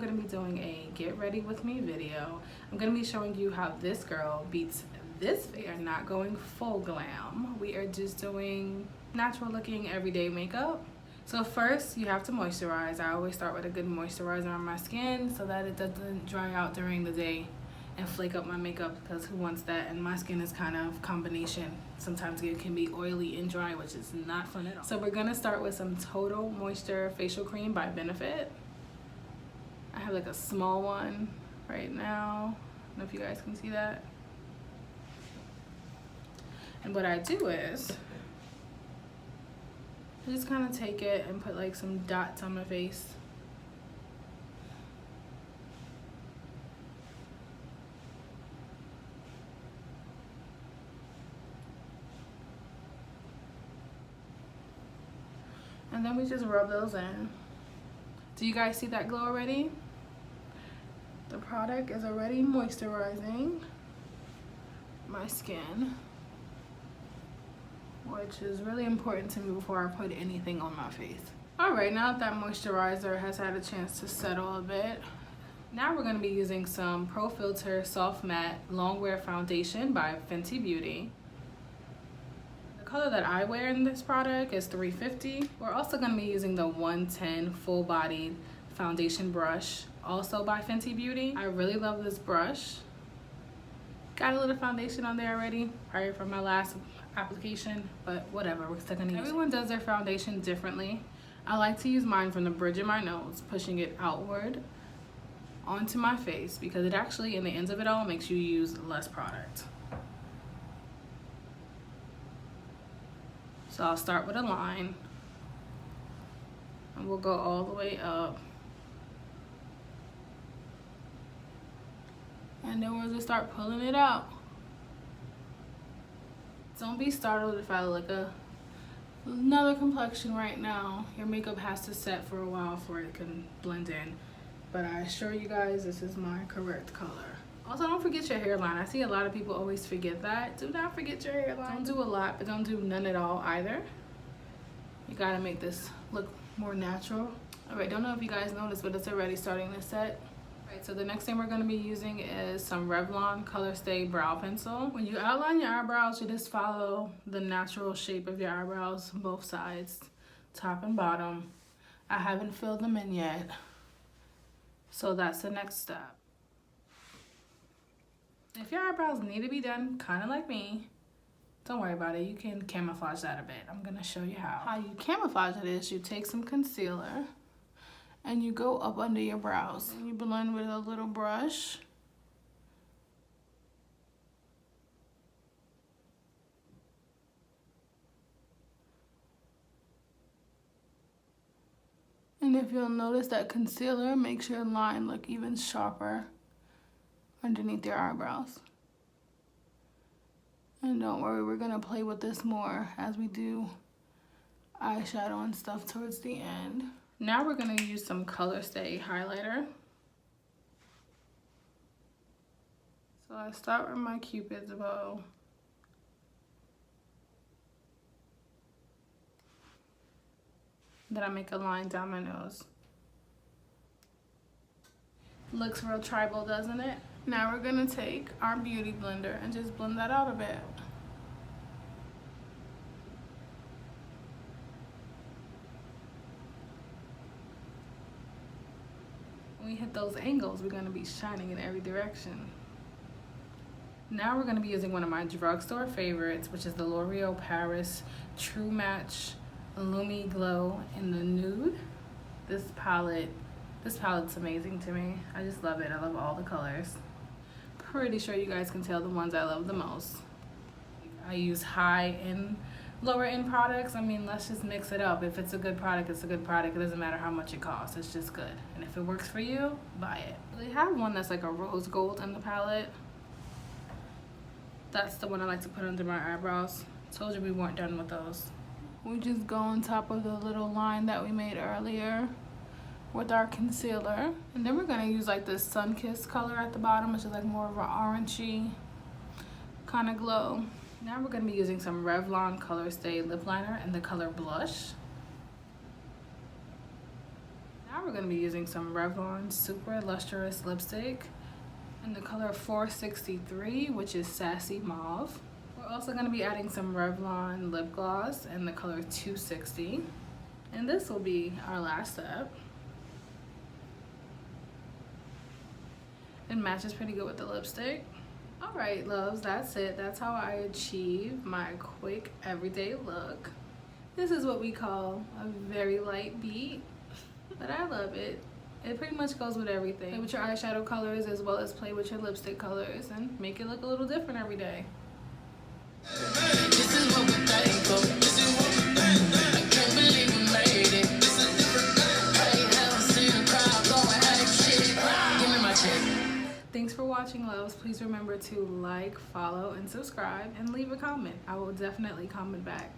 going to be doing a get ready with me video. I'm going to be showing you how this girl beats this. We are not going full glam. We are just doing natural looking everyday makeup. So first you have to moisturize. I always start with a good moisturizer on my skin so that it doesn't dry out during the day and flake up my makeup, because who wants that? And my skin is kind of combination. Sometimes it can be oily and dry, which is not fun at all. So we're gonna start with some Total Moisture Facial Cream by Benefit. I have like a small one right now. I don't know if you guys can see that. And what I do is I just kind of take it and put like some dots on my face. And then we just rub those in. Do you guys see that glow already? The product is already moisturizing my skin, which is really important to me before I put anything on my face. All right, now that moisturizer has had a chance to settle a bit, now we're gonna be using some Pro Filt'r Soft Matte Longwear Foundation by Fenty Beauty. The color that I wear in this product is 350. We're also gonna be using the 110 Full-Bodied Foundation Brush, also by Fenty Beauty. I really love this brush. Got a little foundation on there already, probably from my last application, but whatever, we're still gonna use it. Everyone does their foundation differently. I like to use mine from the bridge of my nose, pushing it outward onto my face, because it actually, in the ends of it all, makes you use less product. So I'll start with a line, and we'll go all the way up. And then we'll just start pulling it out. Don't be startled if I look another complexion right now. Your makeup has to set for a while before it can blend in. But I assure you guys, this is my correct color. Also, don't forget your hairline. I see a lot of people always forget that. Do not forget your hairline. Don't do a lot, but don't do none at all either. You gotta make this look more natural. All right, don't know if you guys noticed, but it's already starting to set. Alright, so the next thing we're going to be using is some Revlon ColorStay Brow Pencil. When you outline your eyebrows, you just follow the natural shape of your eyebrows, both sides, top and bottom. I haven't filled them in yet, so that's the next step. If your eyebrows need to be done kind of like me, don't worry about it. You can camouflage that a bit. I'm going to show you how. How you camouflage it is you take some concealer and you go up under your brows and you blend with a little brush. And if you'll notice, that concealer makes your line look even sharper underneath your eyebrows. And don't worry, we're gonna play with this more as we do eyeshadow and stuff towards the end. Now we're gonna use some ColorStay highlighter. So I start with my Cupid's bow. Then I make a line down my nose. Looks real tribal, doesn't it? Now we're gonna take our beauty blender and just blend that out a bit. When we hit those angles, we're going to be shining in every direction. Now we're going to be using one of my drugstore favorites, which is the L'Oreal Paris True Match Lumi Glow in the Nude. This palette's amazing to me. I just love it. I love all the colors. Pretty sure you guys can tell the ones I love the most. I use high and lower end products. I mean, let's just mix it up. If it's a good product, it's a good product. It doesn't matter how much it costs. It's just good. And if it works for you, buy it. They have one that's like a rose gold in the palette. That's the one I like to put under my eyebrows. Told you we weren't done with those. We just go on top of the little line that we made earlier with our concealer. And then we're gonna use like this sun-kissed color at the bottom, which is like more of an orangey kind of glow. Now we're going to be using some Revlon ColorStay Lip Liner in the color Blush. Now we're going to be using some Revlon Super Lustrous lipstick in the color 463, which is Sassy Mauve. We're also going to be adding some Revlon lip gloss in the color 260. And this will be our last step. It matches pretty good with the lipstick. Alright loves, that's it. That's how I achieve my quick everyday look. This is what we call a very light beat, but I love it. It pretty much goes with everything. Play with your eyeshadow colors as well as play with your lipstick colors and make it look a little different every day. This is what we're thankful. This is what we're thankful. I can't believe we made it. This is different. I haven't seen a crowd going act shit. Give me my check. Thanks for watching, loves. Please remember to like, follow, and subscribe, and leave a comment. I will definitely comment back.